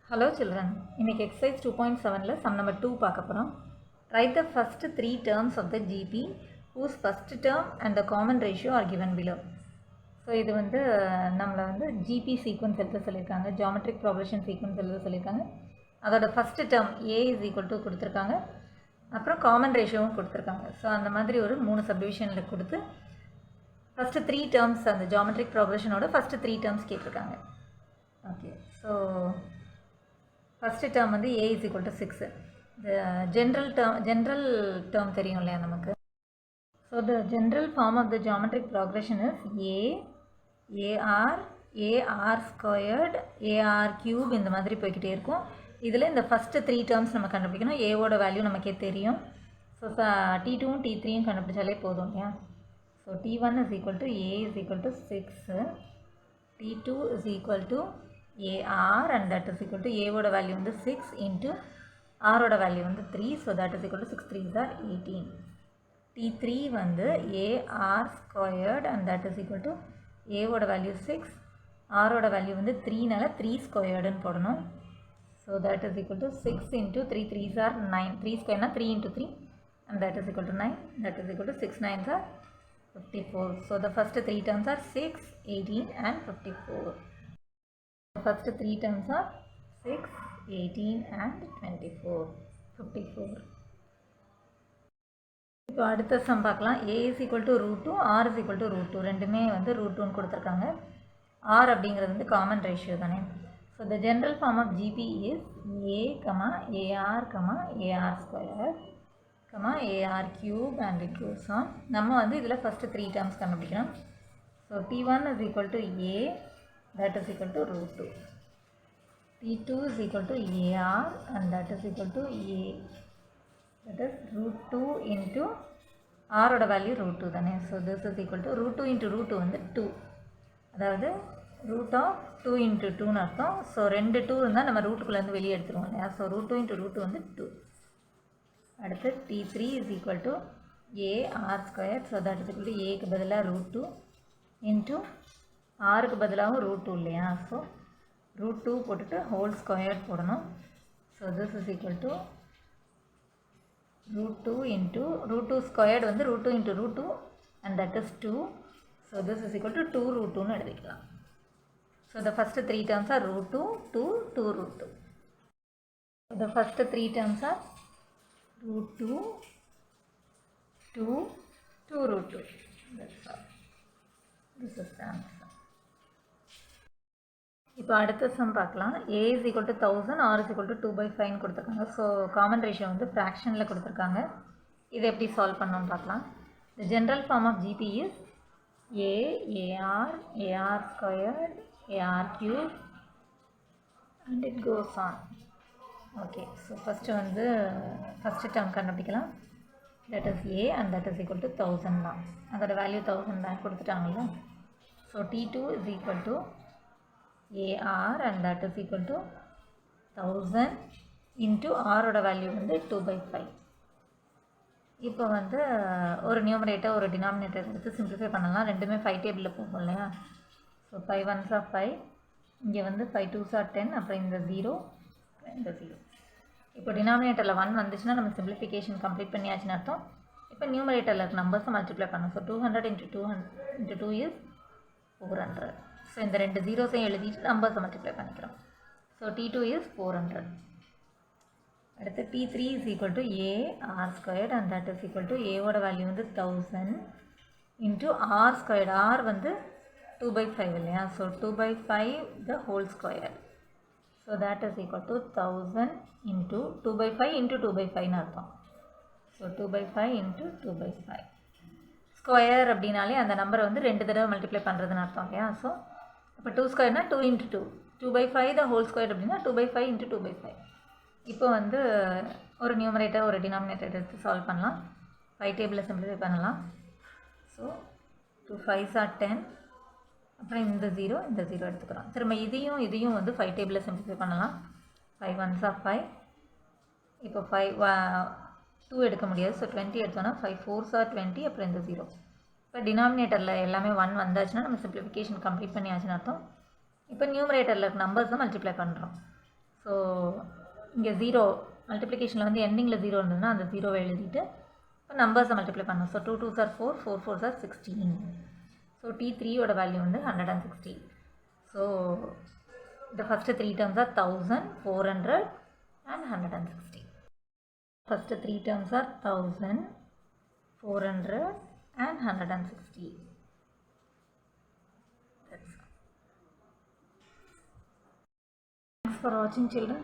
Hello children, இன்னைக்கு exercise 2.7ல sum number 2 பார்க்க போறோம். Write the first 3 terms of the GP whose first term and the common ratio are given below. So இது வந்து நம்மள வந்து GP sequence எழுத சொல்லிருக்காங்க, geometric progression sequence எழுத சொல்லிருக்காங்க. அதோட first term A is equal to கொடுத்திருக்காங்க. அப்புறம் common ratioவும் கொடுத்திருக்காங்க. So அந்த மாதிரி ஒரு மூணு subdivisionல கொடுத்து first 3 terms அந்த geometric progression ஓட first 3 terms கேட்டிருக்காங்க. Okay, so first term வந்து a is equal to 6. The general term தெரியும் இல்லையா நமக்கு. So the general form of the geometric progression is ar squared, ar cube இந்த மாதிரி போய்கிட்டே இருக்கும். இதில் இந்த first 3 terms நம்ம கண்டுபிடிக்கணும். a ஓட வேல்யூ நமக்கே தெரியும். So t2 t3 கண்டுபிடிச்சாலே போதும் இல்லையா. So t1 is equal to a is equal to 6, t2 is equal to AR and that is equal to A oda value வந்து 6 into R oda value வந்து 3, so that is equal to 6 3s are 18. T3 வந்து AR squared and that is equal to A oda value 6, R oda value வந்து 3 நால 3 squared ன்னு போடணும். So that is equal to 6 into 3 3s are 9, 3 square na 3 into 3 and that is equal to 9, that is equal to 6 9s are 54. So the first 3 terms are 6, 18 and 54. First 3 terms are 6, 18 and 24, 54. இப்போ அடுத்த some பார்க்கலாம். a is equal to root 2, r is equal to root 2. ரெண்டுமே வந்து root 2 கொடுத்துருக்காங்க. r அப்படிங்கிறது வந்து common ratio தானே. So the general form of GP is a, ar, ar square, ar cube and it goes on. நம்ம வந்து இதில் first 3 terms கண்டுபிடிக்கணும். So t1 is equal to a, that is equal to root 2. T2 is equal to AR and that is equal to A. That is root 2 into R oda value root 2 தானே. So this is equal to root 2 into root 2 வந்து 2. அதாவது root of 2 into 2 ன்னு அர்த்தம். So ரெண்டு 2 இருந்தால் நம்ம ரூட்டுக்குள்ளே வந்து வெளியே எடுத்துருவோம் இல்லையா. So root 2 into root 2 வந்து 2. அடுத்து T3 is equal to AR square. So that is equal to Aக்கு பதிலாக root 2 into Rக்கு பதிலாகவும் root 2 இல்லையா. So root 2 போட்டுட்டு whole squared போடணும். So this is equal to root 2 into root 2 squared வந்து root 2 into root 2 and that is 2. So this is equal to 2 root 2 ன்னு எழுதிக்கலாம். So the first 3 terms are root 2, 2, 2 root 2. So the first 3 terms are root 2, 2, 2 root 2. That's all. This is the answer. இப்போ அடுத்த some பார்க்கலாம். a is equal to 1000, r is equal to 2/5 கொடுத்துருக்காங்க. So common ratio வந்து ஃப்ராக்ஷனில் கொடுத்துருக்காங்க. இதை எப்படி solve பண்ணணும்னு பார்க்கலாம். The general form of GP is a, ar squared, ar cube and it goes on. Okay, so first வந்து first term கண்டுபிடிக்கலாம். That is a and that is equal to 1000 தான். அதோட வேல்யூ 1000 தான் கொடுத்துட்டாங்கல்ல. So t2 is equal to AR and that is equal to 1000 into R oda value வந்து 2/5. இப்போ வந்து ஒரு நியூமரேட்டர் ஒரு டினாமினேட்டர் எடுத்து சிம்பிளிஃபை பண்ணலாம். ரெண்டுமே 5 டேபிளில் போகும் இல்லையா. ஸோ 5 1s are 5, இங்கே வந்து 5 2s are 10, அப்புறம் இந்த 0 இந்த 0. இப்போ டினாமினேட்டரில் 1 வந்துச்சுன்னா நம்ம சிம்பிளிஃபிகேஷன் கம்ப்ளீட் பண்ணியாச்சுன்னு அர்த்தம். இப்போ நியூமரேட்டரில் இருக்க நம்பர்ஸை மல்டிப்ளை பண்ணணும். So 200 into 2 is 400. ஸோ இந்த ரெண்டு ஜீரோஸையும் எழுதிட்டு நம்பர்ஸை மல்டிப்ளை பண்ணிக்கிறோம். So t2 is 400. அடுத்து t3 is equal to a r squared and that is equal to a ஓட வேல்யூ வந்து 1000 into r squared. r வந்து 2/5 இல்லையா. So 2/5 the whole square. So that is equal to 1000 into 2/5 into 2/5ன்னு அர்த்தம். So 2/5 into 2/5. Square அப்படின்னாலே அந்த நம்பரை வந்து ரெண்டு தடவை மல்டிப்ளை பண்ணுறதுன்னு அர்த்தம் இல்லையா. ஸோ இப்போ 2 ஸ்கொயர்னா 2 into 2, 2/5 த ஹோல் ஸ்கொயர் அப்படின்னா 2/5 into 2/5. இப்போ வந்து ஒரு நியூமரேட்டர் ஒரு டினாமினேட்டர் எடுத்து சால்வ் பண்ணலாம். 5 டேபிளில் சிம்பிளிஃபை பண்ணலாம். ஸோ 2 5s are 10, அப்புறம் இந்த 0 இந்த 0 எடுத்துக்கிறோம். திரும்ப இதையும் வந்து 5 டேபிளில் சிம்பிளிஃபை பண்ணலாம். 5 1s are 5, இப்போ 2 எடுக்க முடியாது. ஸோ 20 எடுத்தோன்னா 5 4s are 20, அப்புறம் இந்த 0. இப்போ டினாமினேட்டரில் எல்லாமே 1 வந்தாச்சுன்னா நம்ம சிம்பிளிஃபிகேஷன் கம்ப்ளீட் பண்ணியாச்சுன்னு அர்த்தம். இப்போ நியூமரேட்டரில் இருக்க நம்பர்ஸ் தான் மல்டிப்ளை பண்ணுறோம். ஸோ இங்கே 0 மல்டிப்ளிகேஷனில் வந்து எண்டிங்கில் 0 இருந்ததுன்னா அந்த 0வை எழுதிட்டு இப்போ நம்பர்ஸை மல்டிப்ளை பண்ணோம். So 2 2s are 4, 4 4s are 16. So T3யோட வேல்யூ வந்து 160. So the first 3 terms are 1000, 400 and 160. First 3 terms are 1000, 400 and 160. That's all. Thanks for watching, children.